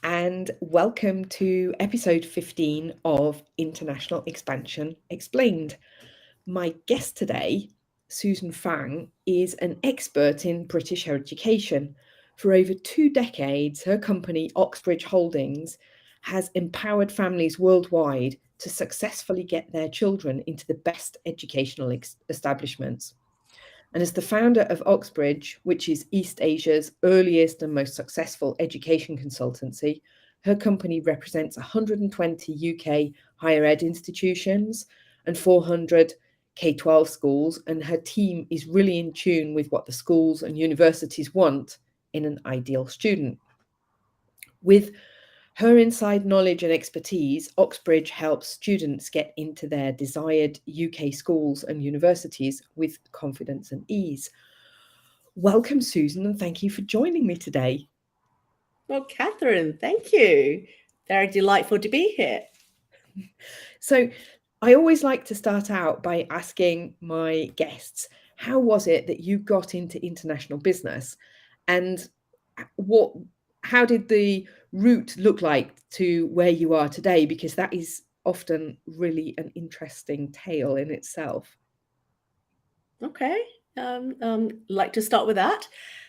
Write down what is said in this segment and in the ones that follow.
and welcome to episode 15 of International Expansion Explained. My guest today, Susan Fang, is an expert in British education. For over 2 decades, her company, Oxbridge Holdings, has empowered families worldwide to successfully get their children into the best educational establishments. And as the founder of Oxbridge, which is East Asia's earliest and most successful education consultancy, her company represents 120 UK higher ed institutions and 400 K-12 schools, and her team is really in tune with what the schools and universities want in an ideal student. With her inside knowledge and expertise, Oxbridge helps students get into their desired UK schools and universities with confidence and ease. Welcome, Susan, and thank you for joining me today. Well, Catherine, thank you. Very delightful to be here. So, I always like to start out by asking my guests, how was it that you got into international business, and how did the route look like to where you are today? Because that is often really an interesting tale in itself. Okay, like to start with that.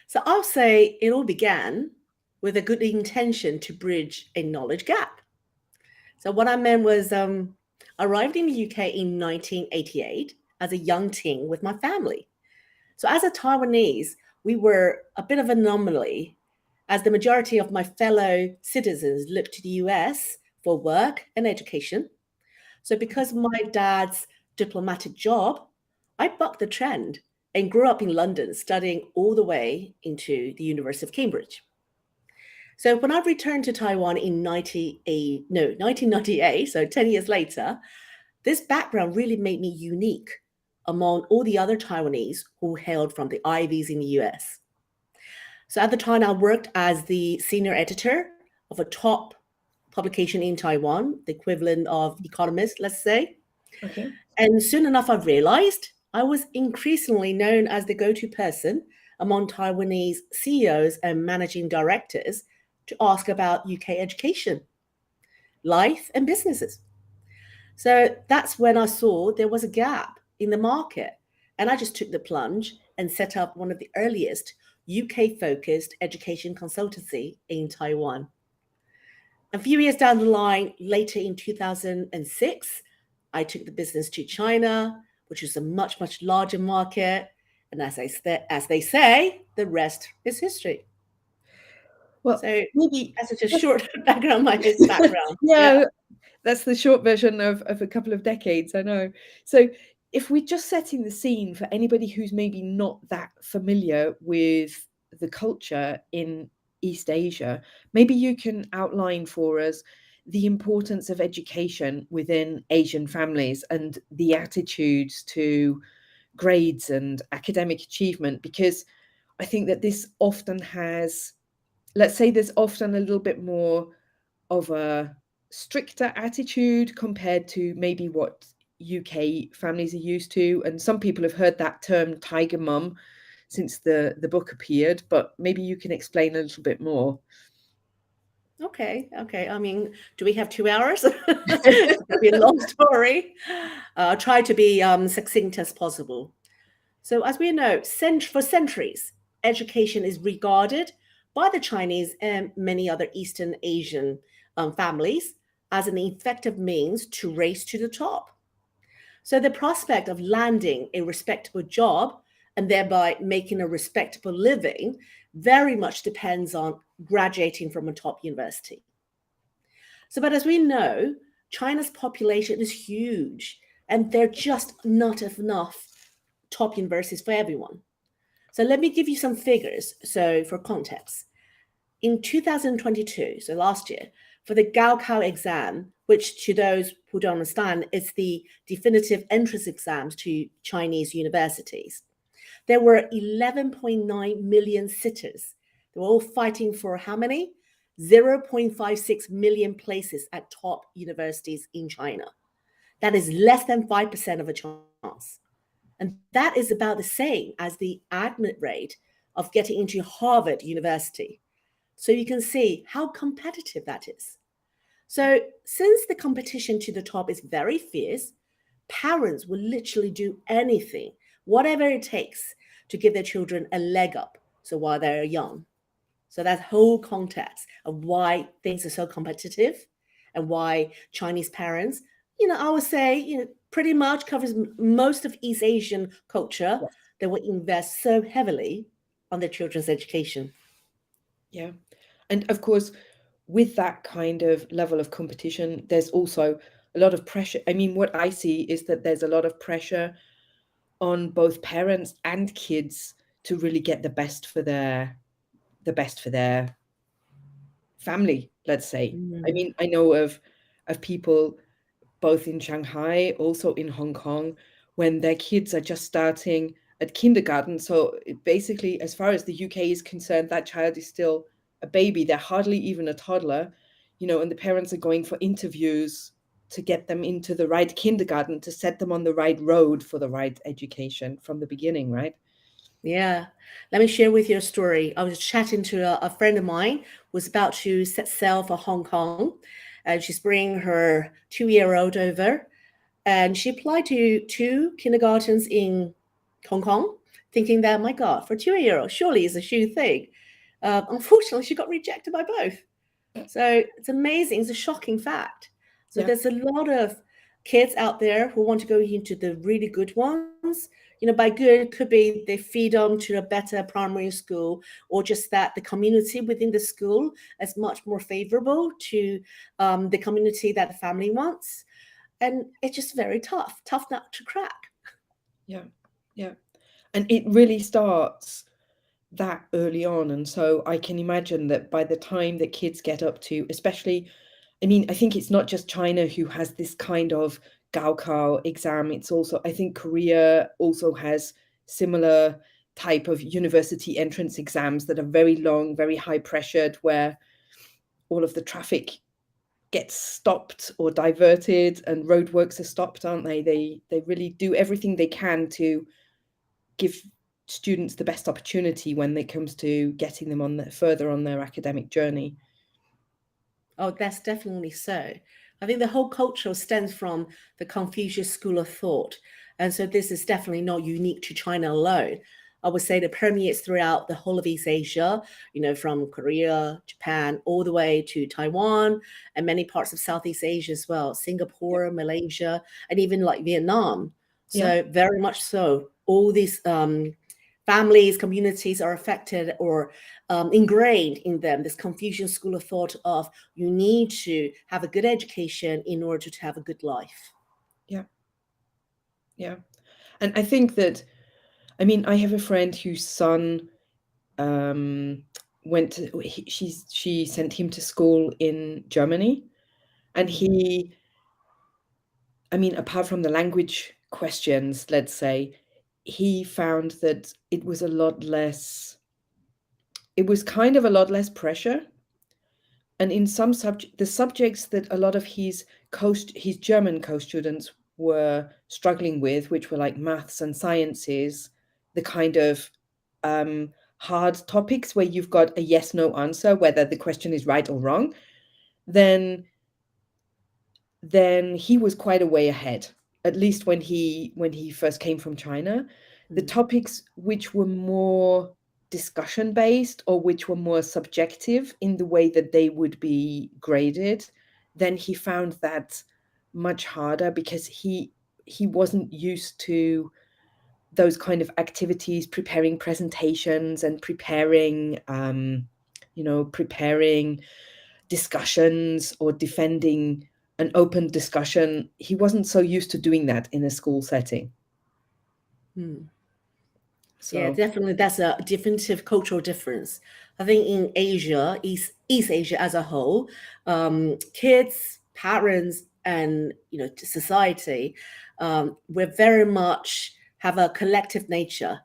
So I'll say it all began with a good intention to bridge a knowledge gap. So what I meant was arrived in the UK in 1988 as a young teen with my family. So as a Taiwanese, we were a bit of an anomaly, as the majority of my fellow citizens looked to the US for work and education. So because of my dad's diplomatic job, I bucked the trend and grew up in London, studying all the way into the University of Cambridge. So when I returned to Taiwan in 1998, so 10 years later, this background really made me unique among all the other Taiwanese who hailed from the Ivies in the US. So at the time, I worked as the senior editor of a top publication in Taiwan, the equivalent of Economist, let's say. Okay. And soon enough, I realized I was increasingly known as the go-to person among Taiwanese CEOs and managing directors to ask about UK education, life, and businesses. So that's when I saw there was a gap in the market. And I just took the plunge and set up one of the earliest UK-focused education consultancy in Taiwan. A few years down the line, later in 2006, I took the business to China, which is a much, much larger market. And as they say, the rest is history. Well, So maybe that's just a short background, my background. yeah, that's the short version of a couple of decades, I know. So if we're just setting the scene for anybody who's maybe not that familiar with the culture in East Asia, maybe you can outline for us the importance of education within Asian families and the attitudes to grades and academic achievement, because I think that this often has, let's say, there's often a little bit more of a stricter attitude compared to maybe what UK families are used to. And some people have heard that term tiger mum since the book appeared, but maybe you can explain a little bit more. Okay. I mean, do we have 2 hours? It's going to be a long story. I'll try to be succinct as possible. So as we know, for centuries, education is regarded by the Chinese and many other Eastern Asian families as an effective means to race to the top. So the prospect of landing a respectable job and thereby making a respectable living very much depends on graduating from a top university. So, but as we know, China's population is huge and there are just not enough top universities for everyone. So let me give you some figures. So for context, in 2022, so last year, for the Gaokao exam, which to those who don't understand, is the definitive entrance exams to Chinese universities, there were 11.9 million sitters. They were all fighting for how many? 0.56 million places at top universities in China. That is less than 5% of a chance. And that is about the same as the admit rate of getting into Harvard University. So you can see how competitive that is. So since the competition to the top is very fierce, parents will literally do anything, whatever it takes, to give their children a leg up. So while they're young. So that whole context of why things are so competitive and why Chinese parents, I would say, pretty much covers most of East Asian culture Yes. that would invest so heavily on their children's education. Yeah. And of course, with that kind of level of competition, there's also a lot of pressure. I mean, what I see is that there's a lot of pressure on both parents and kids to really get the best for their family, let's say. I Mm. mean, I know of people both in Shanghai, also in Hong Kong, when their kids are just starting at kindergarten. So basically, as far as the UK is concerned, that child is still a baby. They're hardly even a toddler, and the parents are going for interviews to get them into the right kindergarten, to set them on the right road for the right education from the beginning, right? Yeah. Let me share with you a story. I was chatting to a friend of mine who was about to set sail for Hong Kong, and she's bringing her 2-year-old over. And she applied to 2 kindergartens in Hong Kong, thinking that, my God, for a 2-year-old, surely is a sure thing. Unfortunately, she got rejected by both. So it's amazing. It's a shocking fact. So Yeah. there's a lot of kids out there who want to go into the really good ones. By good, could be they feed on to a better primary school, or just that the community within the school is much more favorable to the community that the family wants. And it's just very tough nut to crack. Yeah. Yeah. And it really starts that early on. And so I can imagine that by the time that kids get up to, especially, I mean, I think it's not just China who has this kind of Gaokao exam. It's also, I think Korea also has similar type of university entrance exams that are very long, very high pressured, where all of the traffic gets stopped or diverted and roadworks are stopped, aren't they? They really do everything they can to give students the best opportunity when it comes to getting them further on their academic journey. Oh, that's definitely so. I think the whole culture stems from the Confucius school of thought. And so this is definitely not unique to China alone. I would say that permeates throughout the whole of East Asia, from Korea, Japan, all the way to Taiwan and many parts of Southeast Asia as well, Yeah. Singapore, Malaysia, and even like Vietnam. Yeah. So very much so. All these families, communities are affected or ingrained in them this Confucian school of thought of you need to have a good education in order to have a good life. Yeah. Yeah. And I think that, I mean, I have a friend whose son um, she sent him to school in Germany, and Mm. I mean, apart from the language questions, let's say, he found that it was kind of a lot less pressure. And in the subjects that a lot of his German co-students were struggling with, which were like maths and sciences, the kind of hard topics where you've got a yes no answer, whether the question is right or wrong, then he was quite a way ahead, at least when he first came from China. The Mm. topics which were more discussion based or which were more subjective in the way that they would be graded, then he found that much harder because he wasn't used to those kind of activities, preparing presentations and preparing discussions or defending an open discussion. He wasn't so used to doing that in a school setting. Mm. Yeah, So definitely. That's a definitive cultural difference. I think in Asia, East Asia as a whole, kids, parents, and society, we're very much have a collective nature.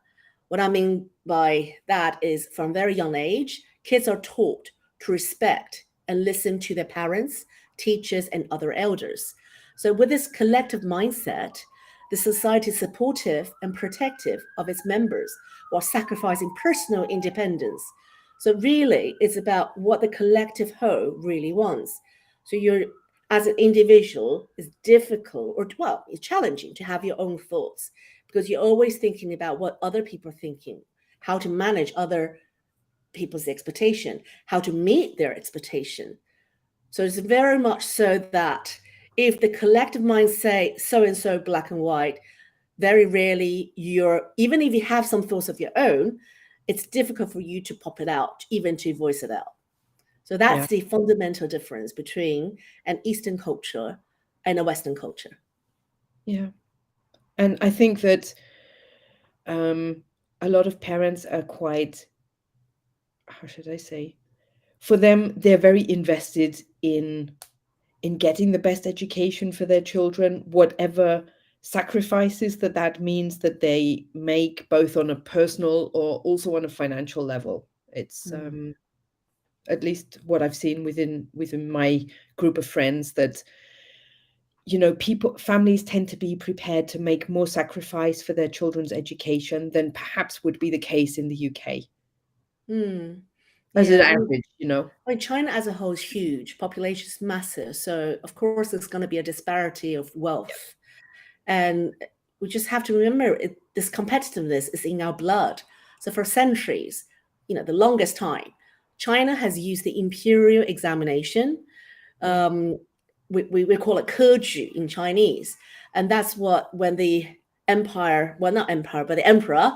What I mean by that is, from very young age, kids are taught to respect and listen to their parents, teachers, and other elders. So, with this collective mindset, the society is supportive and protective of its members while sacrificing personal independence. So really, it's about what the collective whole really wants. So you're, as an individual, it's difficult, or well, it's challenging to have your own thoughts, because you're always thinking about what other people are thinking, how to manage other people's expectation, how to meet their expectation. So it's very much so that if the collective mind say so and so black and white, very rarely you're, even if you have some thoughts of your own, it's difficult for you to pop it out, even to voice it out. So that's Yeah. the fundamental difference between an Eastern culture and a Western culture. Yeah. And I think that a lot of parents are quite, how should I say, for them, they're very invested in getting the best education for their children, whatever sacrifices that means that they make, both on a personal or also on a financial level. It's Mm. at least what I've seen within my group of friends, that families tend to be prepared to make more sacrifice for their children's education than perhaps would be the case in the UK Mm. as an Yeah, average. I mean, China as a whole is huge, population is massive. So, of course, there's going to be a disparity of wealth. And we just have to remember this competitiveness is in our blood. So, for centuries, the longest time, China has used the imperial examination. Yeah. We call it keju in Chinese. And that's what, when the empire, well, not empire, but the emperor,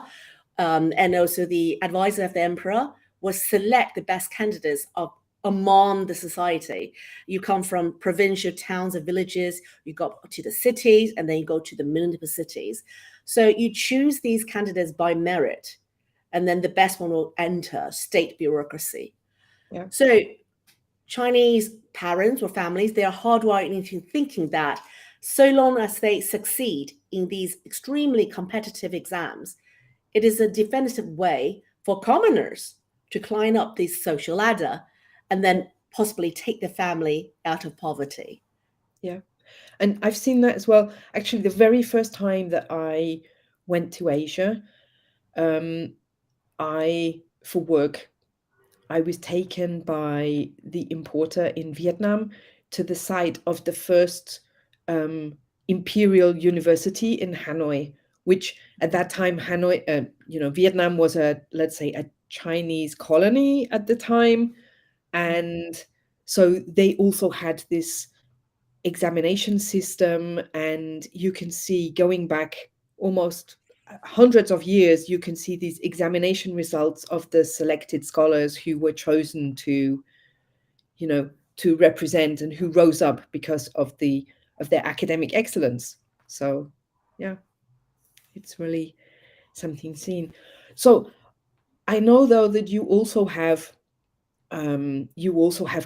and also the advisor of the emperor, will select the best candidates among the society. You come from provincial towns and villages, you go to the cities, and then you go to the municipal cities. So you choose these candidates by merit, and then the best one will enter state bureaucracy. Yeah. So Chinese parents or families, they are hardwired into thinking that so long as they succeed in these extremely competitive exams, it is a definitive way for commoners to climb up this social ladder and then possibly take the family out of poverty. Yeah. And I've seen that as well. Actually, the very first time that I went to Asia, um, for work, I was taken by the importer in Vietnam to the site of the first imperial university in Hanoi, which at that time, Vietnam was let's say, a Chinese colony at the time. And so they also had this examination system, and you can see, going back almost hundreds of years, you can see these examination results of the selected scholars who were chosen to represent, and who rose up because of their academic excellence. So yeah, it's really something seen. So I know, though, that you also have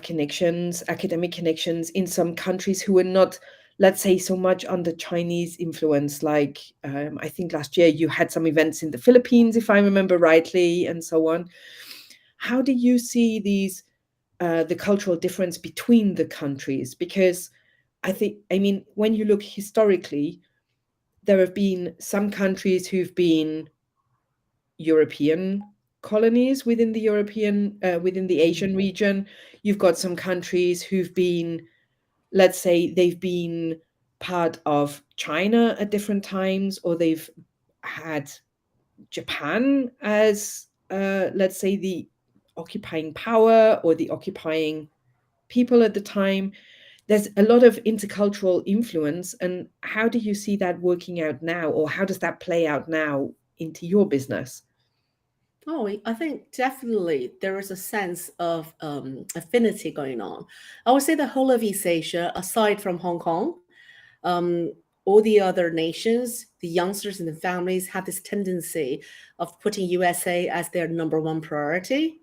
connections, academic connections, in some countries who are not, let's say, so much under Chinese influence. Like, I think last year you had some events in the Philippines, if I remember rightly, and so on. How do you see the cultural difference between the countries? Because when you look historically, there have been some countries who've been European colonies within the Asian region. You've got some countries who've been, let's say, they've been part of China at different times, or they've had Japan as, let's say, the occupying power or the occupying people at the time. There's a lot of intercultural influence. And how do you see that working out now, or how does that play out now into your business? Oh, I think definitely there is a sense of affinity going on. I would say the whole of East Asia, aside from Hong Kong, um, all the other nations, the youngsters and the families have this tendency of putting USA as their number one priority.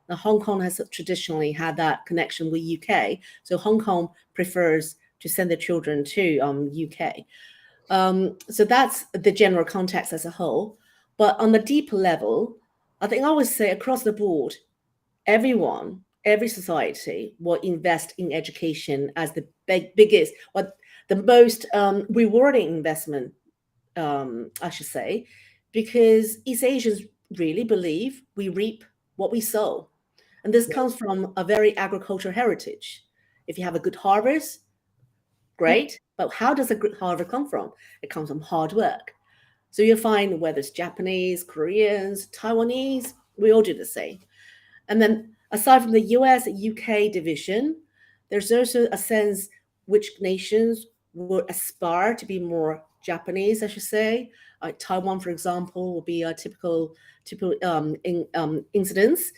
Now, Hong Kong has traditionally had that connection with UK, so Hong Kong prefers to send their children to UK. So that's the general context as a whole. But on the deeper level, I think I would say across the board, everyone, every society will invest in education as the biggest, or the most rewarding investment, I should say, because East Asians really believe we reap what we sow. And this comes from a very agricultural heritage. If you have a good harvest, great. But how does a good harvest come from? It comes from hard work. So you'll find whether it's Japanese, Koreans, Taiwanese, we all do the same. And then aside from the US, UK division, there's also a sense which nations would aspire to be more Japanese, I should say. Taiwan, for example, will be a typical incidence,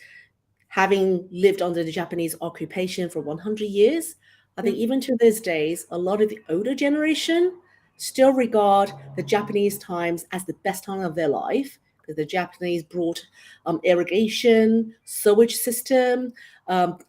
having lived under the Japanese occupation for 100 years. I think even to these days, a lot of the older generation still regard the Japanese times as the best time of their life, because the Japanese brought irrigation, sewage system,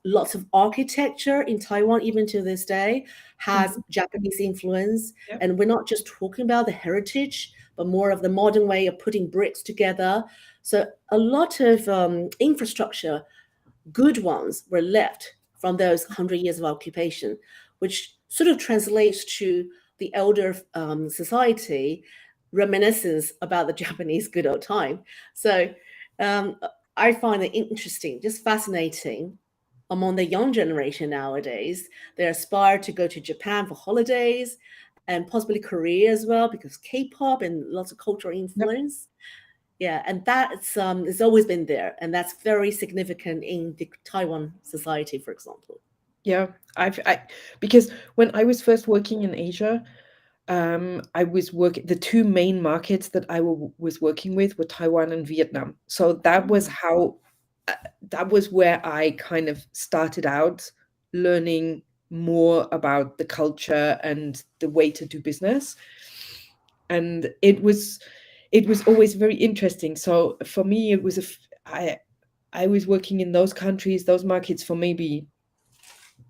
lots of architecture in Taiwan, even to this day, has Japanese influence. Yep. And we're not just talking about the heritage, but more of the modern way of putting bricks together. So a lot of infrastructure, good ones, were left from those 100 years of occupation, which sort of translates to the elder society reminiscence about the Japanese good old time. So I find it interesting, just fascinating. Among the young generation nowadays, they aspire to go to Japan for holidays and possibly Korea as well, because K-pop and lots of cultural influence. Yeah, and that's it's always been there, and that's very significant in the Taiwan society, for example. Yeah, because when I was first working in Asia, I was working. The two main markets that I was working with were Taiwan and Vietnam. So that was how, that was where I kind of started out learning more about the culture and the way to do business. And it was always very interesting. So for me, it was I was working in those countries, those markets for maybe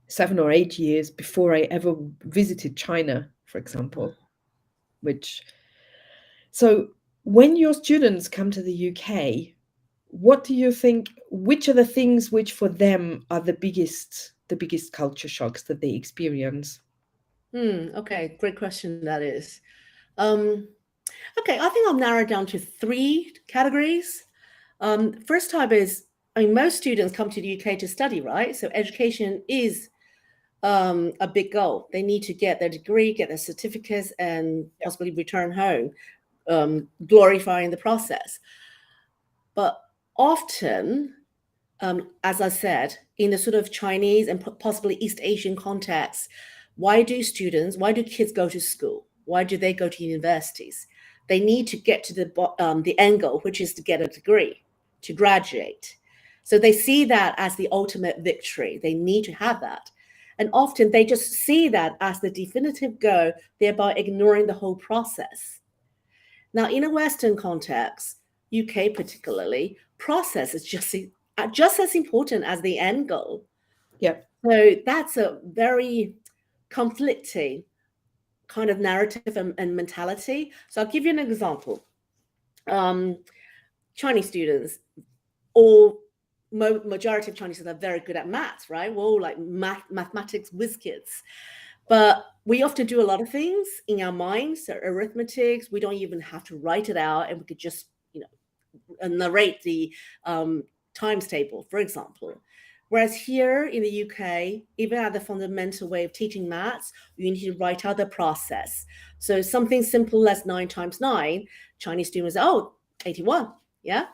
7 or 8 years before I ever visited China, for example. So when your students come to the UK, what do you think, which are the things which for them are the biggest culture shocks that they experience? Okay, great question that is. Okay, I think I'll narrow it down to 3 categories. First type is, I mean, most students come to the UK to study, right? So education is a big goal. They need to get their degree, get their certificates, and possibly return home, glorifying the process. But often, as I said, in the sort of Chinese and possibly East Asian context, why do kids go to school? Why do they go to universities? They need to get to the end goal, which is to get a degree, to graduate. So they see that as the ultimate victory. They need to have that. And often they just see that as the definitive goal, thereby ignoring the whole process. Now, in a Western context, UK particularly, process is just as important as the end goal. Yeah. So that's a very conflicting kind of narrative and mentality. So I'll give you an example. Chinese students, or majority of Chinese students, are very good at maths, right? We're all like mathematics whiz kids. But we often do a lot of things in our minds, so arithmetics, we don't even have to write it out, and we could just, narrate the times table, for example. Whereas here in the UK, even at the fundamental way of teaching maths, you need to write out the process. So something simple as 9 times 9, Chinese students, 81, yeah?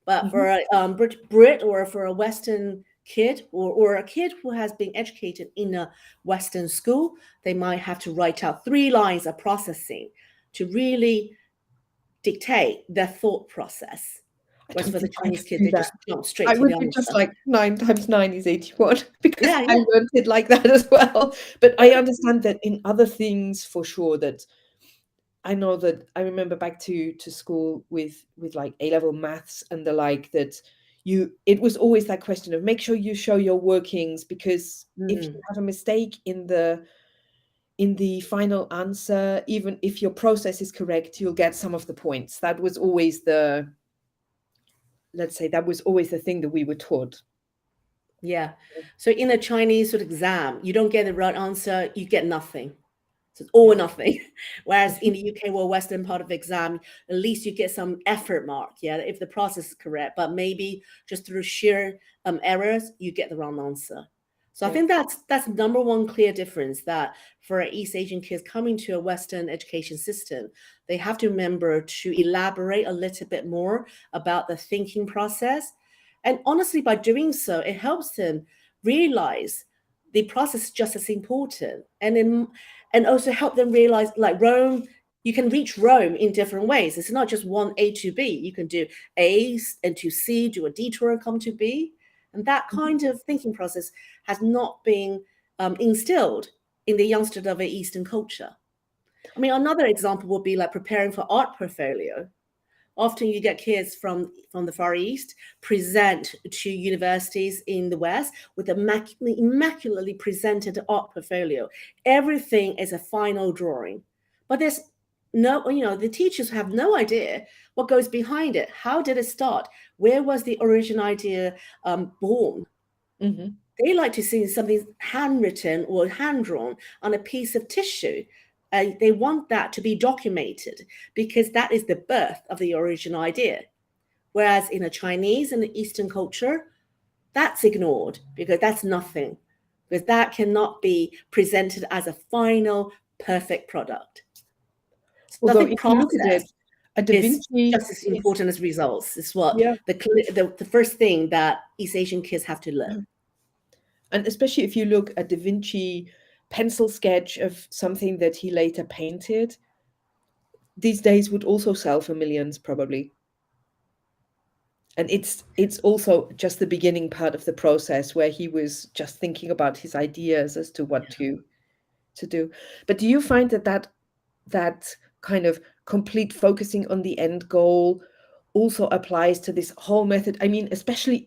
But for a Brit or for a Western kid, or a kid who has been educated in a Western school, they might have to write out 3 lines of processing to really dictate their thought process. Whereas for the Chinese kid, they just jump straight I to would the be answer. just like 9 times 9 is 81 because Yeah, I yeah. learned it like that as well. But I understand that in other things for sure, that I know that I remember back to school with like A-level maths and the like, that it was always that question of make sure you show your workings, because if you have a mistake in the final answer, even if your process is correct, you'll get some of the points. That was always let's say that was always the thing that we were taught. Yeah. So in a Chinese sort of exam, you don't get the right answer, you get nothing. So it's all or nothing. Whereas in the UK or Western part of the exam, at least you get some effort mark, yeah, if the process is correct. But maybe just through sheer errors, you get the wrong answer. So I think that's number one clear difference, that for East Asian kids coming to a Western education system, they have to remember to elaborate a little bit more about the thinking process. And honestly, by doing so, it helps them realize the process is just as important. And also help them realize, like Rome, you can reach Rome in different ways. It's not just one A to B. You can do A and to C, do a detour and come to B. And that kind of thinking process has not been instilled in the youngsters of the Eastern culture. I mean, another example would be like preparing for art portfolio. Often you get kids from the Far East present to universities in the West with immaculately presented art portfolio. Everything is a final drawing, but there's no, the teachers have no idea what goes behind it. How did it start? Where was the original idea born? Mm-hmm. They like to see something handwritten or hand drawn on a piece of tissue. They want that to be documented because that is the birth of the original idea. Whereas in a Chinese and the Eastern culture, that's ignored because that's nothing, because that cannot be presented as a final perfect product. So Although I think if you look at it, a Da is Vinci just as important as results. It's what yeah. the first thing that East Asian kids have to learn. And especially if you look at Da Vinci pencil sketch of something that he later painted, these days would also sell for millions probably. And it's also just the beginning part of the process where he was just thinking about his ideas as to what to do. But do you find that kind of complete focusing on the end goal also applies to this whole method? I mean, especially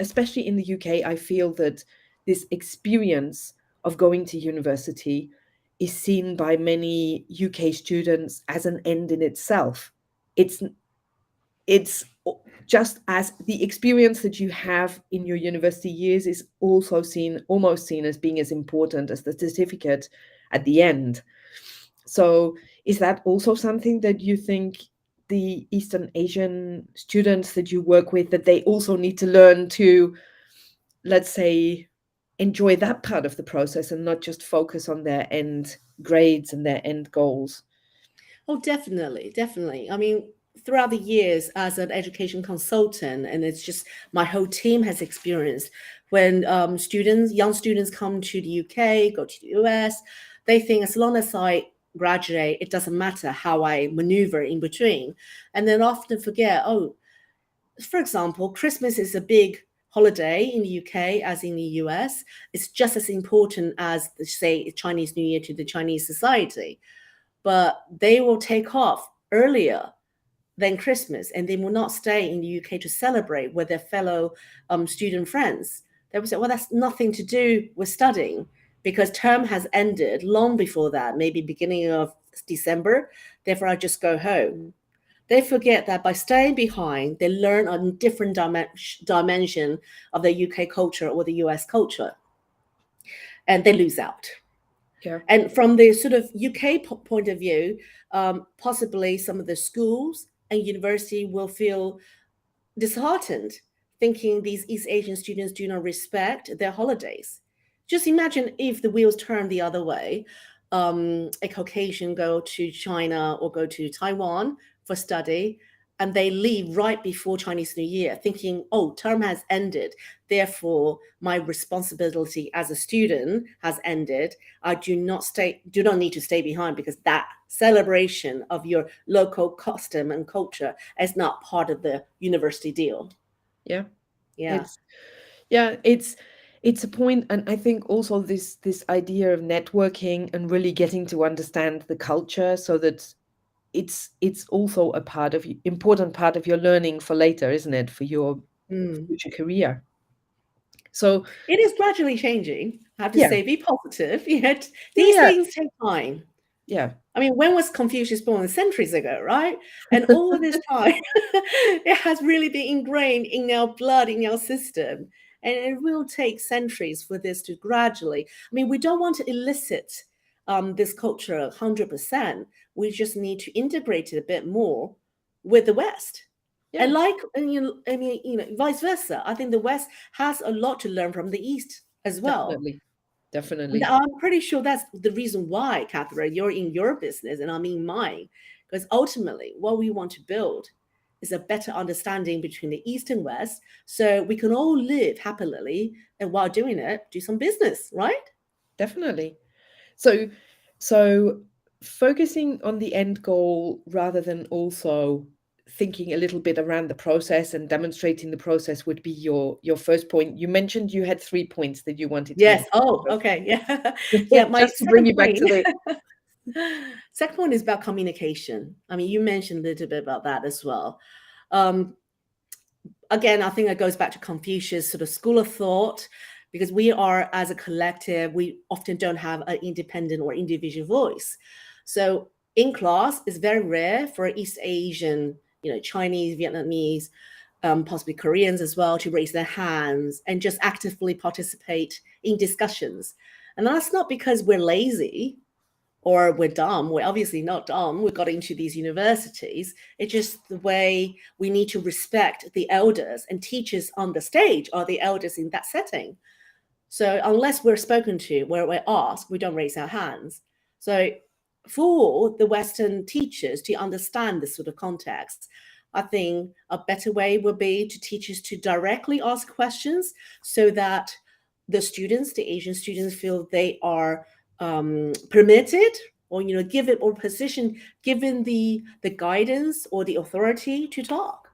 in the UK, I feel that this experience of going to university is seen by many UK students as an end in itself. It's just as the experience that you have in your university years is also almost seen as being as important as the certificate at the end. So is that also something that you think the Eastern Asian students that you work with, that they also need to learn to, let's say, enjoy that part of the process and not just focus on their end grades and their end goals? Oh, definitely, definitely. I mean, throughout the years as an education consultant, and it's just my whole team has experienced when young students come to the UK, go to the US, they think as long as I graduate, it doesn't matter how I maneuver in between. And then often forget, oh, for example, Christmas is a big holiday in the UK as in the US. It's just as important as, say, Chinese New Year to the Chinese society. But they will take off earlier than Christmas, and they will not stay in the UK to celebrate with their fellow student friends. They will say, well, that's nothing to do with studying because term has ended long before that, maybe beginning of December. Therefore, I just go home. They forget that by staying behind, they learn a different dimension of the UK culture or the US culture, and they lose out. Yeah. And from the sort of UK point of view, possibly some of the schools and university will feel disheartened, thinking these East Asian students do not respect their holidays. Just imagine if the wheels turn the other way. A Caucasian go to China or go to Taiwan for study, and they leave right before Chinese New Year, thinking, oh, term has ended. Therefore, my responsibility as a student has ended. I do not need to stay behind because that celebration of your local custom and culture is not part of the university deal. Yeah. Yeah. It's a point, and I think also this idea of networking and really getting to understand the culture, so that it's also a important part of your learning for later, isn't it, for your future career? So it is gradually changing. I have to yeah, say, be positive. Yet these yeah, things take time. yeah, I mean, when was Confucius born? Centuries ago, right? And all this time, it has really been ingrained in our blood, in our system. And it will take centuries for this to gradually. I mean, we don't want to elicit this culture 100%. We just need to integrate it a bit more with the West. Yeah, And vice versa. I think the West has a lot to learn from the East as well. definitely. And Definitely. I'm pretty sure that's the reason why, Catherine, you're in your business and I'm in mine. Because ultimately, what we want to build is a better understanding between the East and West so we can all live happily and while doing it, do some business, right? Definitely. So, so focusing on the end goal rather than also thinking a little bit around the process and demonstrating the process would be your first point. You mentioned you had 3 points that you wanted to Yes. mention. Oh, So okay. Yeah. Yeah. My just to bring second you back point. to the Second point is about communication. I mean, you mentioned a little bit about that as well. Um, Again, I think it goes back to Confucius' sort of school of thought, because we are, as a collective, we often don't have an independent or individual voice. So in class, it's very rare for East Asian, Chinese, Vietnamese, possibly Koreans as well, to raise their hands and just actively participate in discussions. And that's not because we're lazy or we're dumb. We're obviously not dumb. We got into these universities. It's just the way we need to respect the elders, and teachers on the stage are the elders in that setting. So unless we're spoken to, where we're asked, we don't raise our hands. So for the Western teachers to understand this sort of context, I think a better way would be to teachers to directly ask questions so that the students, the Asian students, feel they are permitted or given or position given the guidance or the authority to talk.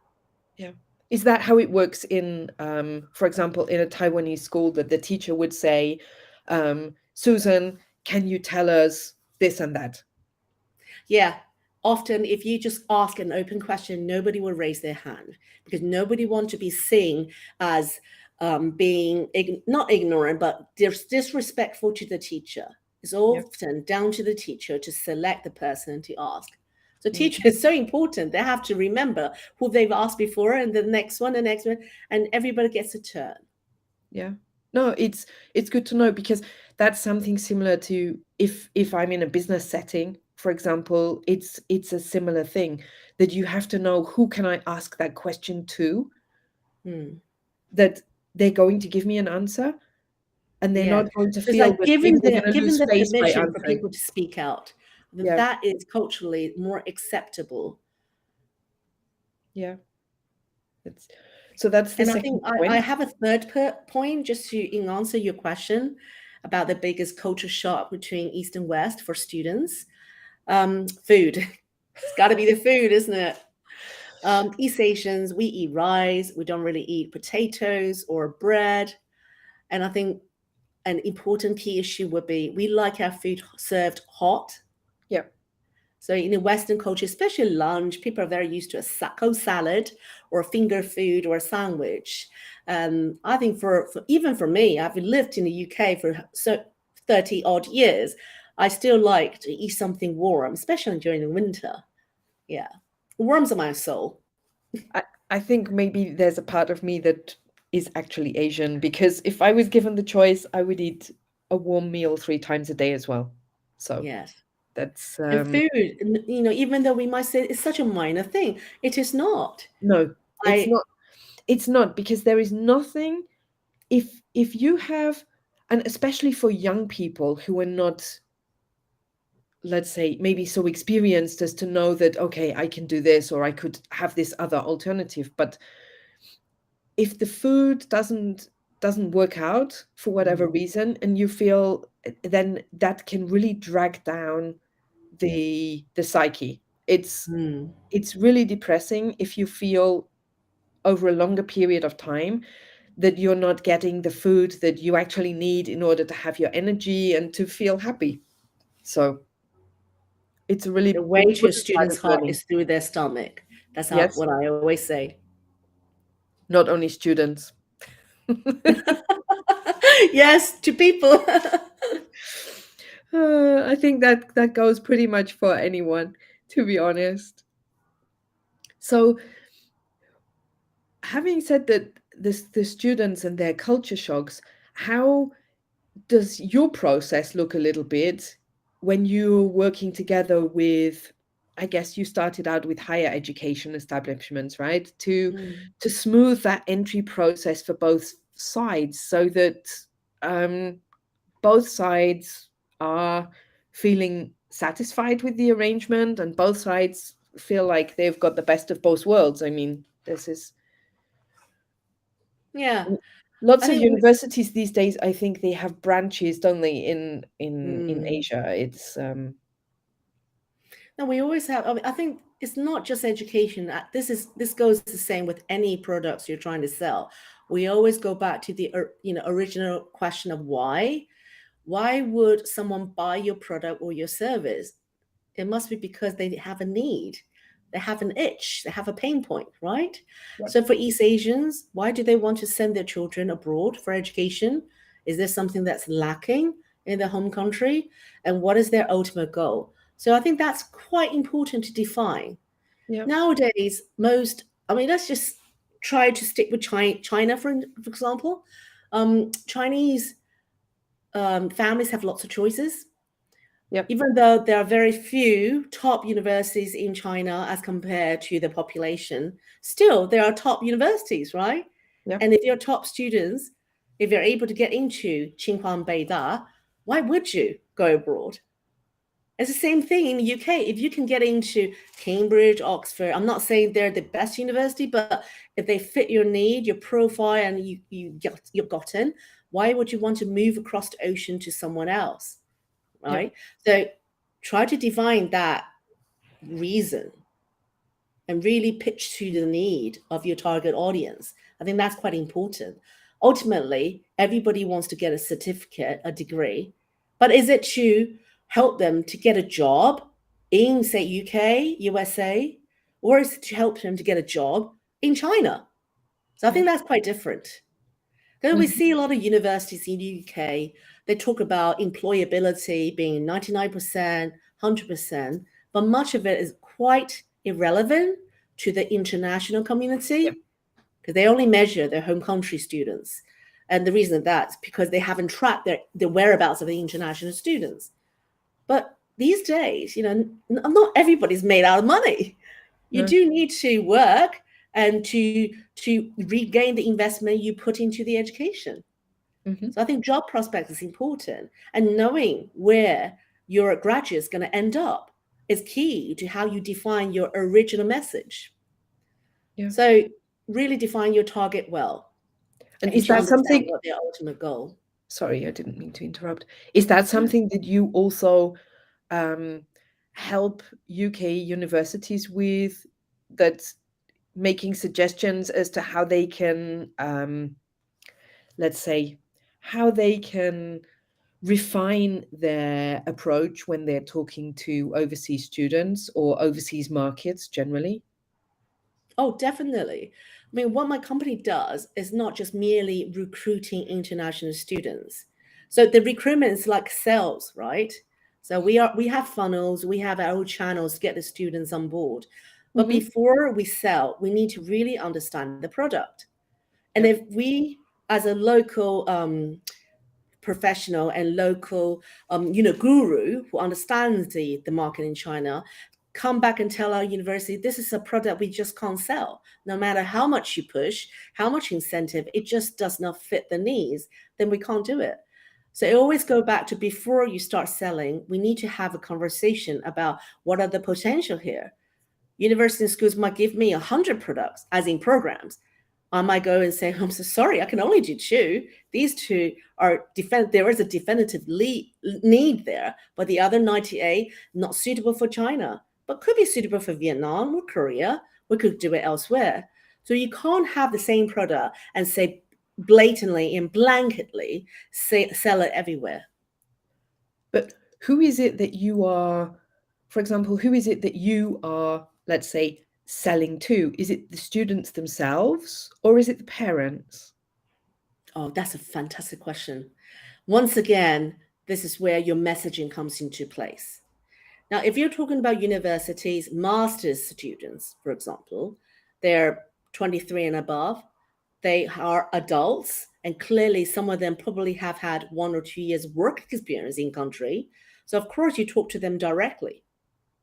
yeah. Is that how it works in, for example, in a Taiwanese school that the teacher would say, Susan, can you tell us this and that? Yeah. Often, if you just ask an open question, nobody will raise their hand because nobody wants to be seen as being not ignorant, but disrespectful to the teacher. It's Yeah. often down to the teacher to select the person to ask. So, Mm. teacher is so important. They have to remember who they've asked before, and the next one, and everybody gets a turn. Yeah. No, it's good to know because that's something similar to if I'm in a business setting, for example, it's a similar thing that you have to know who can I ask that question to, Hmm. that they're going to give me an answer and they're Yeah. not going to So it's feel like that maybe giving they're the going to giving lose the face by permission for answering. people to speak out. Yeah. That is culturally more acceptable. Yeah. It's so that's the And I second think I point. have a third point just to answer your question about the biggest culture shock between East and West for students. Food. It's got to be the food, isn't it? East Asians, we eat rice. We don't really eat potatoes or bread. And I think an important key issue would be we like our food served hot. Yeah. So in a Western culture, especially lunch, people are very used to a cold salad or a finger food or a sandwich. I think for even for me, I've lived in the UK for 30 odd years. I still like to eat something warm, especially during the winter. Yeah, warms my soul. I, I think maybe there's a part of me that is actually Asian because if I was given the choice, I would eat a warm meal 3 times a day as well. So Yes. that's And food, even though we might say it's such a minor thing, it is not. no, it's I not. It's not because there is nothing if you have, and especially for young people who are not, let's say, maybe so experienced as to know that okay, I can do this or I could have this other alternative, but if the food doesn't work out for whatever Mm, reason and you feel, then that can really drag down the psyche. mm. It's really depressing if you feel over a longer period of time that you're not getting the food that you actually need in order to have your energy and to feel happy. So it's a The really way to a important part student's of heart learning. is through their stomach. That's Yes, what I always say. not only students. Yes, to people. I think that that goes pretty much for anyone, to be honest. So, having said that, the students and their culture shocks, how does your process look a little bit? when you're working together with, I guess you started out with higher education establishments, right? To smooth that entry process for both sides so that both sides are feeling satisfied with the arrangement and both sides feel like they've got the best of both worlds. I mean, this is Yeah, I lots of think universities these days, I think they have branches, don't they, in mm, Asia. It's no, we always have. I mean, I think it's not just education. This goes the same with any products you're trying to sell. We always go back to the original question of why. Why would someone buy your product or your service? It must be because they have a need, they have an itch, they have a pain point, right? Yep. So for East Asians, why do they want to send their children abroad for education? Is there something that's lacking in their home country? And what is their ultimate goal? So I think that's quite important to define. Yep. Nowadays, let's just try to stick with China, for example. Chinese families have lots of choices, Yep. even though there are very few top universities in China as compared to the population, still there are top universities, right? Yep. And if you're top students, if you're able to get into Tsinghua and Beida, why would you go abroad? It's the same thing in the UK. If you can get into Cambridge, Oxford, I'm not saying they're the best university, but if they fit your need, your profile, and you're gotten, why would you want to move across the ocean to someone else? Yep. Right? So try to define that reason and really pitch to the need of your target audience. I think that's quite important. Ultimately, everybody wants to get a certificate, a degree, but is it to help them to get a job in, say, UK, USA, or is it to help them to get a job in China? So I think that's quite different. Then we Mhm. see a lot of universities in the UK, they talk about employability being 99%, 100%, but much of it is quite irrelevant to the international Yep. community because they only measure their home country students. And the reason of that is because they haven't tracked the whereabouts of the international students. But these days, not everybody's made out of money. You No. do need to work and to regain the investment you put into the education. Mhm. So I think job prospects is important, and knowing where your graduate is going to end up is key to how you define your original message. Yeah. So really define your target well And and is to that understand something, what their ultimate goal. sorry, I didn't mean to interrupt. Is that something that you also um, help UK universities with, that's making suggestions as to how they can, let's say, how they can refine their approach when they're talking to overseas students or overseas markets generally? Oh, definitely. I mean, what my company does is not just merely recruiting international students. So the recruitment is like sales, right? So we have funnels, we have our own channels to get the students on board. But Mhm. before we sell, we need to really understand the product. And Yep. if we, as a local professional and local guru who understands the market in China, come back and tell our university this is a product we just can't sell, no matter how much you push, how much incentive, it just does not fit the needs, then we can't do it. So it always go back to, before you start selling, we need to have a conversation about what are the potential here. University and schools might give me 100 products, as in programs. I might go and say, I'm so sorry, I can only do two. These two are there is a definitive need there, but the other 98 not suitable for China, but could be suitable for Vietnam or Korea. We could do it elsewhere. So you can't have the same product and say blatantly and blanketly sell it everywhere. But who is it that you are, for example, who is it that you are, let's say, selling to? Is it the students themselves or is it the parents? Oh, that's a fantastic question. Once again, this is where your messaging comes into place. Now, if you're talking about universities, master's students, for example, they're 23 and above, they are adults, and clearly some of them probably have had 1 or 2 years work experience in country. So of course you talk to them directly,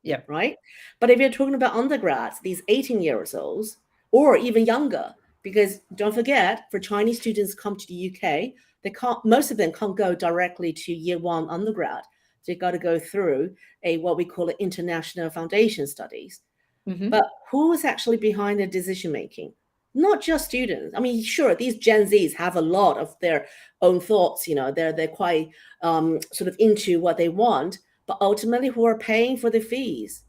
Yeah. right? But if you're talking about undergrads, these 18 years olds or even younger, because don't forget, for Chinese students come to the UK, they can't, most of them can't go directly to year one undergrad. So you've got to go through a what we call an international foundation studies. Mm-hmm. But who is actually behind the decision making? Not just students. I mean, sure, these Gen Zs have a lot of their own thoughts. You know, they're quite sort of into what they want. But ultimately, who are paying for the fees,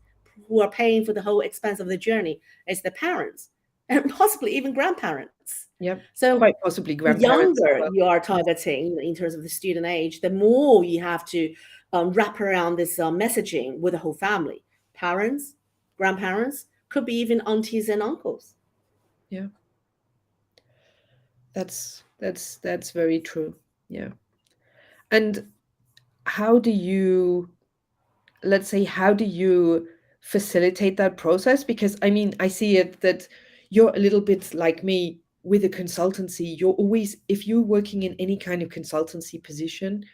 who are paying for the whole expense of the journey, is the parents and possibly even grandparents. Yep. So Quite possibly the grandparents as younger well. you are targeting in terms of the student age, the more you have to wrap around this messaging with the whole family, parents, grandparents, could be even aunties and uncles. Yeah. That's very true. Yeah. And how do you, let's say, how do you facilitate that process? Because I mean, I see it that you're a little bit like me with a consultancy. You're always, if you're working in any kind of consultancy position,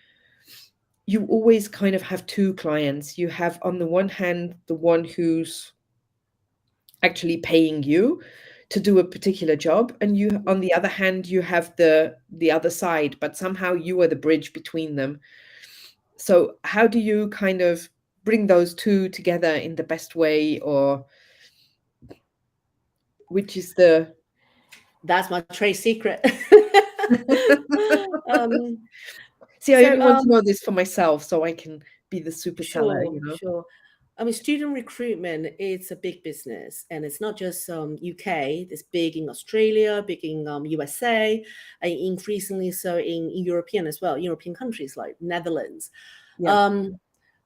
you always kind of have two clients. You have, on the one hand, the one who's actually paying you to do a particular job, and you, on the other hand, you have the other side, but somehow you are the bridge between them. So how do you kind of bring those two together in the best way, or which is the That's my trade secret. um, see, I so only want to know this for myself so I can be the super seller, sure, sure. I mean, student recruitment, it's a big business, and it's not just UK. It's big in Australia, big in USA, and increasingly so in European as well, European countries like Netherlands. Yeah. Um,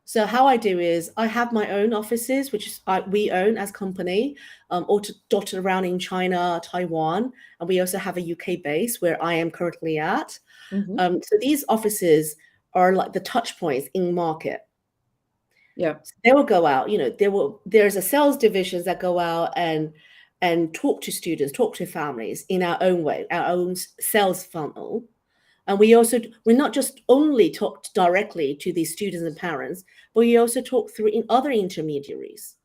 so how I do is I have my own offices, which is we own as company, all dotted around in China, Taiwan, and we also have a UK base where I am currently at. Hmm. So these offices are like the touch points in market. Yeah. They will go out, there's a sales divisions that go out and talk to students, talk to families in our own way, our own sales funnel. And we're not just only talk directly to these students and parents, but we also talk through in other intermediaries.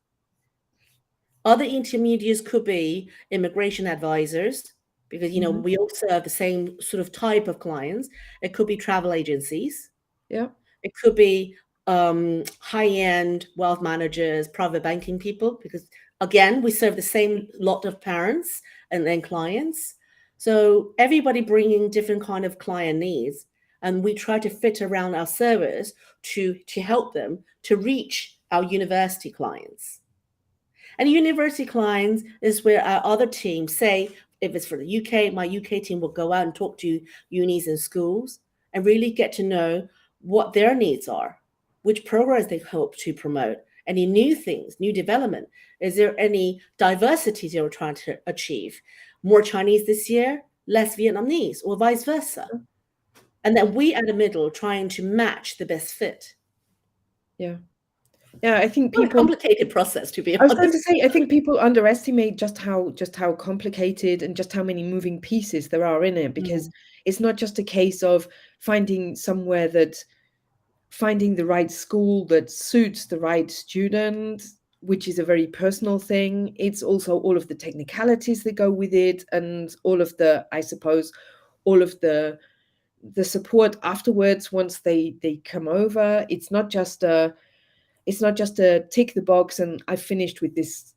Other intermediaries could be immigration advisors, because Hmm. we all serve the same sort of type of clients. It could be travel agencies. Yeah. It could be high-end wealth managers, private banking people, because again, we serve the same lot of parents and then clients. So everybody bringing different kind of client needs, and we try to fit around our service to help them to reach our university clients. And university clients is where our other teams, say, if it's for the UK, my UK team will go out and talk to unis and schools and really get to know what their needs are, which programs they hope to promote, any new things, new development. Is there any diversity they were trying to achieve? More Chinese this year, less Vietnamese, or vice versa. And then we at the middle trying to match the best fit. Yeah. Yeah. I think Not a people, complicated process, to be I was going to honest. say, I think people underestimate just how complicated and just how many moving pieces there are in it, because Mm. it's not just a case of finding somewhere that finding the right school that suits the right student, which is a very personal thing. It's also all of the technicalities that go with it, and all of the, I suppose, all of the support afterwards once they come over. It's not just a tick the box and I finished with this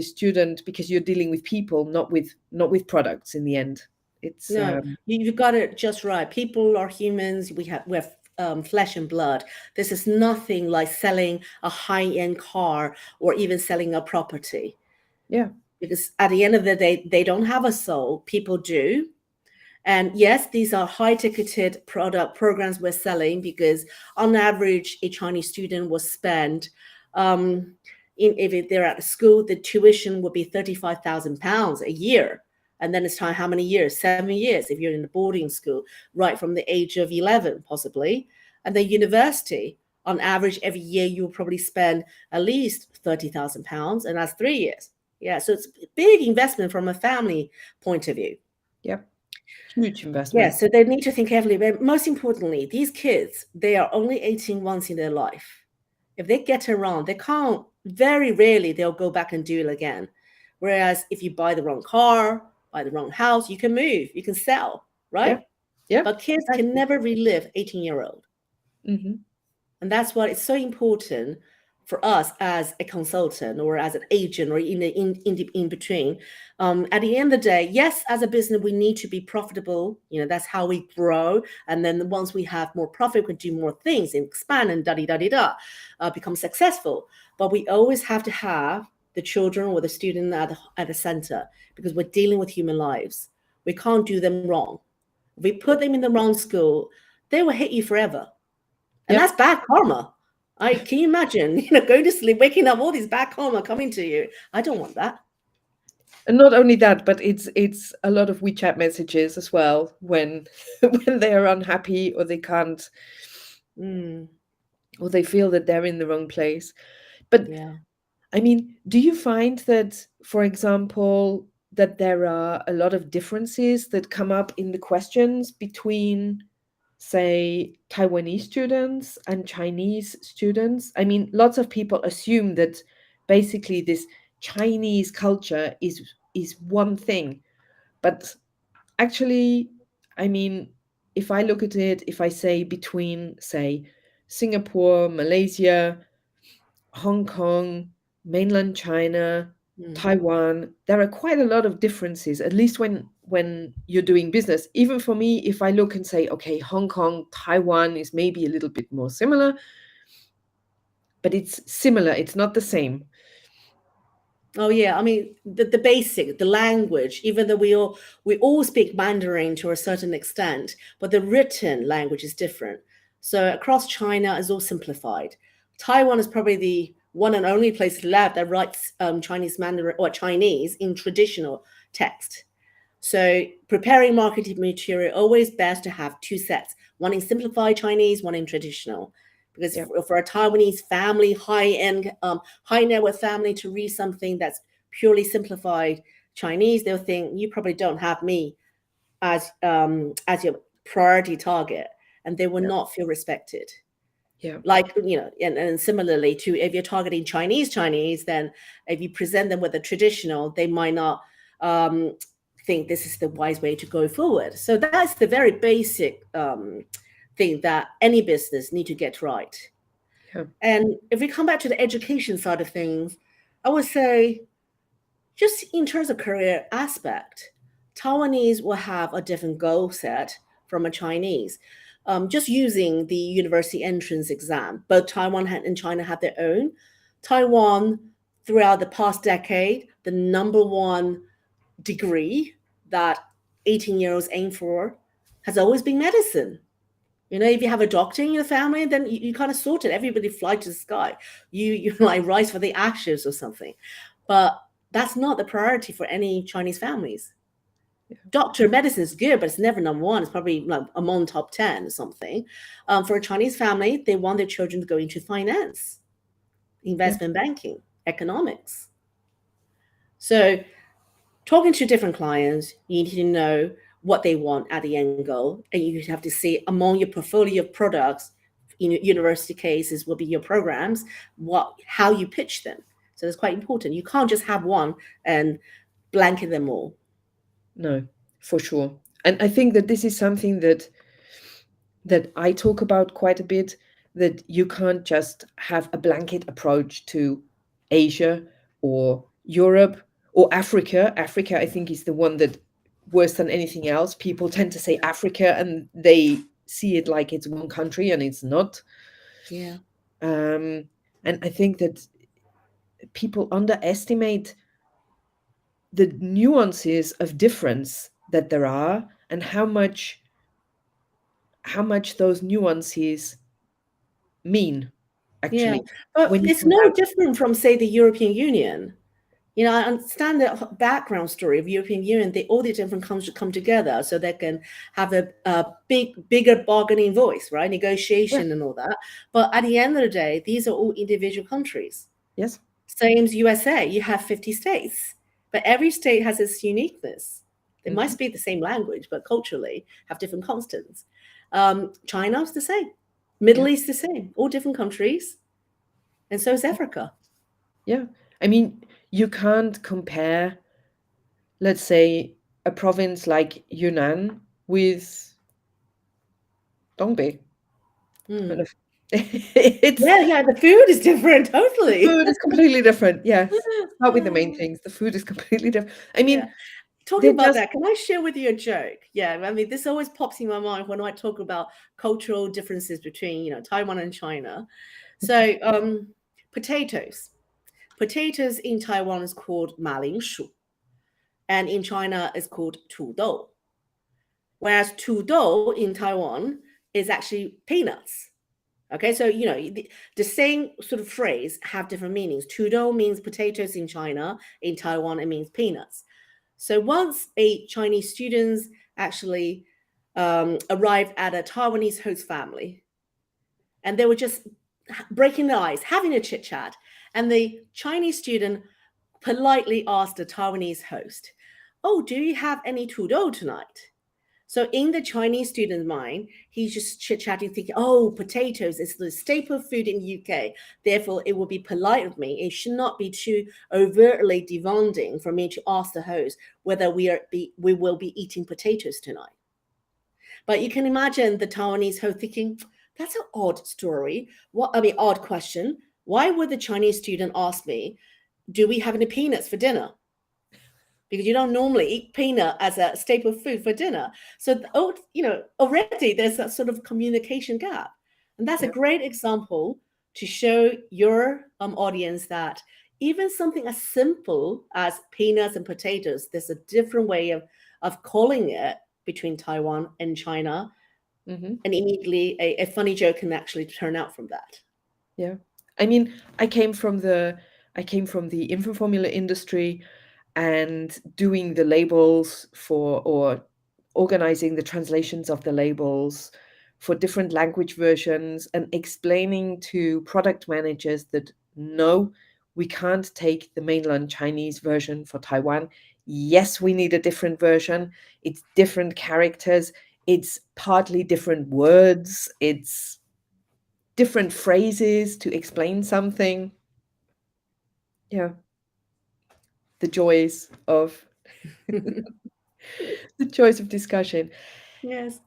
student, because you're dealing with people, not with products in the end. It's No, you got it just right. People are humans. We're flesh and blood. This is nothing like selling a high-end car or even selling a property. yeah. Because at the end of the day, they don't have a soul. People do. And yes, these are high-ticketed product programs we're selling, because on average, a Chinese student will spend, if they're at a school, the tuition would be £35,000 a year. And then it's time, how many years? 7 years if you're in a boarding school, right from the age of 11, possibly. And the university, on average, every year you'll probably spend at least £30,000, and that's 3 years. Yeah, so it's a big investment from a family point of view. Yep. Huge Yeah, investment. so they need to think carefully. But most importantly, these kids, they are only 18 once in their life. If they get around, they can't, very rarely they'll go back and do it again. Whereas if you buy the wrong car, buy the wrong house, you can move, you can sell, Yeah. right? Yeah. But kids can Exactly. never relive 18-year-old. Hmm. And that's why it's so important for us as a consultant or as an agent or in between. At the end of the day, yes, as a business, we need to be profitable. That's how we grow. And then once we have more profit, we can do more things and expand and become successful. But we always have to have the children or the student at the center, because we're dealing with human lives. We can't do them wrong. If we put them in the wrong school, they will hate you forever. And Yeah. that's bad karma. Can you imagine, going to sleep, waking up, all these bad karma coming to you? I don't want that. And not only that, but it's a lot of WeChat messages as well when when they are unhappy or they can't, Mm, or they feel that they're in the wrong place. But yeah. I mean, do you find that, for example, that there are a lot of differences that come up in the questions between, say, Taiwanese students and Chinese students? I mean, lots of people assume that basically this Chinese culture is one thing, but actually, I mean, if I look at it, if I say between, say, Singapore, Malaysia, Hong Kong, mainland China, Mm. Taiwan, there are quite a lot of differences, at least when you're doing business. Even for me, if I look and say, okay, Hong Kong, Taiwan is maybe a little bit more similar, but it's similar, it's not the same. Oh yeah, I mean the basic, the language, even though we all speak Mandarin to a certain extent, but the written language is different. So across China is all simplified. Taiwan is probably the one and only place left that writes Chinese Mandarin or Chinese in traditional text. So preparing marketing material, always best to have two sets, one in simplified Chinese, one in traditional. Because Yeah, for a Taiwanese family, high-end, high net worth family to read something that's purely simplified Chinese, they'll think you probably don't have me as your priority target, and they will yeah, not feel respected. yeah, Like, and similarly to if you're targeting Chinese, then if you present them with a traditional, they might not um, think this is the wise way to go forward. So that's the very basic thing that any business need to get right. yeah, And if we come back to the education side of things, I would say just in terms of career aspect, Taiwanese will have a different goal set from a Chinese. Just using the university entrance exam, both Taiwan and China have their own. Taiwan, throughout the past decade, the number one degree that 18-year-olds aim for has always been medicine. If you have a doctor in your family, then you kind of sort it. Everybody fly to the sky. You like rise for the ashes or something. But that's not the priority for any Chinese families. Doctor medicine is good, but it's never number one. It's probably like among top 10 or something. For a Chinese family, they want their children to go into finance, yeah, investment banking, economics. So talking to different clients, you need to know what they want at the end goal, and you have to see among your portfolio of products, in university cases will be your programs, how you pitch them. So that's quite important. You can't just have one and blanket them all. no, for sure. And I think that this is something that I talk about quite a bit, that you can't just have a blanket approach to Asia or Europe or Africa. Africa, I think, is the one that worse than anything else. People tend to say Africa and they see it like it's one country and it's not. Yeah. Um, and I think that people underestimate the nuances of difference that there are and how much those nuances mean, Yeah. actually, But when you it's can no have. different from, say, the European Union. I understand the background story of European Union. All the different countries come together so they can have a bigger bargaining voice, right? Yeah. Negotiation and all that. But at the end of the day, these are all individual countries. Yes. Same as USA, you have 50 states, but every state has its uniqueness. They might speak the same language, but culturally have different constants. China's the same. Middle East the same. All different countries. And so is Africa. Yeah. I mean, you can't compare, let's say, a province like Yunnan with Dongbi. Kind of. It's Yeah, the food is different, the totally. food is completely different. Yeah. Start with the main things. The food is completely different. I Yeah. mean, Talking they're about just that, can I share with you a joke? Yeah, I mean, this always pops in my mind when I talk about cultural differences between, Taiwan and China. So, potatoes. Potatoes in Taiwan is called ma ling shu, and in China is called tu dou. Whereas tu dou in Taiwan is actually peanuts. Okay, so the same sort of phrase have different meanings. Tu dou means potatoes in China. In Taiwan, it means peanuts. So once a Chinese students actually arrived at a Taiwanese host family, and they were just breaking the ice, having a chit chat, and the Chinese student politely asked the Taiwanese host, "Oh, do you have any tudou tonight?" So in the Chinese student's mind, he's just chit-chatting, thinking, "Oh, potatoes is the staple food in UK. Therefore, it will be polite of me. It should not be too overtly demanding for me to ask the host whether we will be eating potatoes tonight." But you can imagine the Taiwanese host thinking, "That's an odd story. Odd question. Why would the Chinese student ask me, do we have any peanuts for dinner? Because you don't normally eat peanut as a staple food for dinner." So, already there's a sort of communication gap. And that's a yeah. great example to show your audience that even something as simple as peanuts and potatoes, there's a different way of calling it between Taiwan and China. Hmm. And immediately a funny joke can actually turn out from that. Yeah. I mean, I came from the infant formula industry and doing the labels for or organizing the translations of the labels for different language versions and explaining to product managers that no, we can't take the mainland Chinese version for Taiwan. Yes, we need a different version. It's different characters. It's partly different words. It's different phrases to explain something. Yeah, the joys of the joys of discussion. Yes.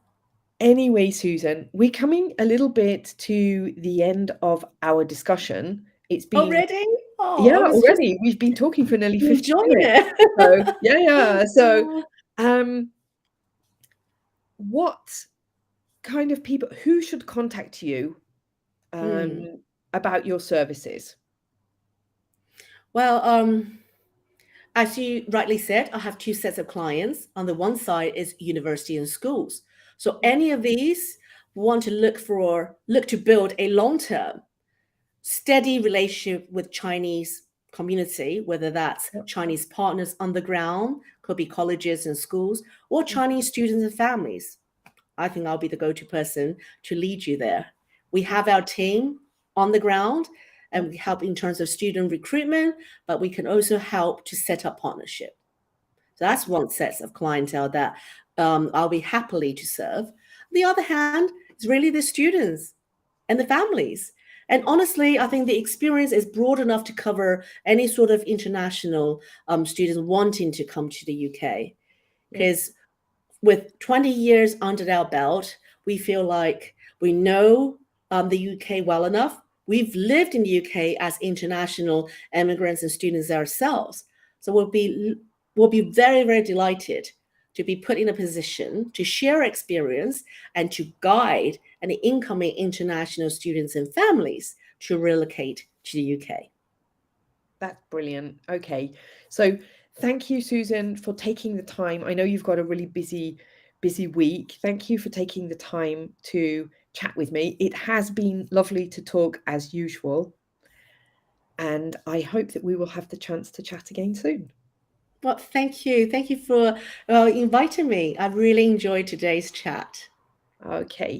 Anyway, Susan, we're coming a little bit to the end of our discussion. It's been, Already? Oh, yeah, I was just already. We've been talking for nearly 50 enjoying minutes. So, it. yeah, yeah. So, um, what kind of people, who should contact you Hmm. about your services? Well, as you rightly said, I have two sets of clients. On the one side is university and schools. So Yeah, any of these want to look to build a long-term, steady relationship with Chinese community, whether that's yeah, Chinese partners on the ground, could be colleges and schools, or yeah, Chinese students and families. I think I'll be the go-to person to lead you there. We yeah, have our team on the ground yeah. and we help in terms of student recruitment, but we can also help to set up partnership. So that's one set of clientele that I'll be happily to serve. The other hand is really the students and the families. And honestly, I think the experience is broad enough to cover any sort of international students wanting to come to the UK. Yeah. Because with 20 years under our belt, we feel like we know the UK well enough. We've lived in the UK as international immigrants and students ourselves. So we'll be very, very delighted to be put in a position to share experience and to guide any incoming international students and families to relocate to the UK. That's brilliant. Okay. So thank you, Susan, for taking the time. I know you've got a really busy week. Thank you for taking the time to chat with me. It has been lovely to talk as usual. And I hope that we will have the chance to chat again soon. Well, thank you. Thank you for inviting me. I really enjoyed today's chat. Okay.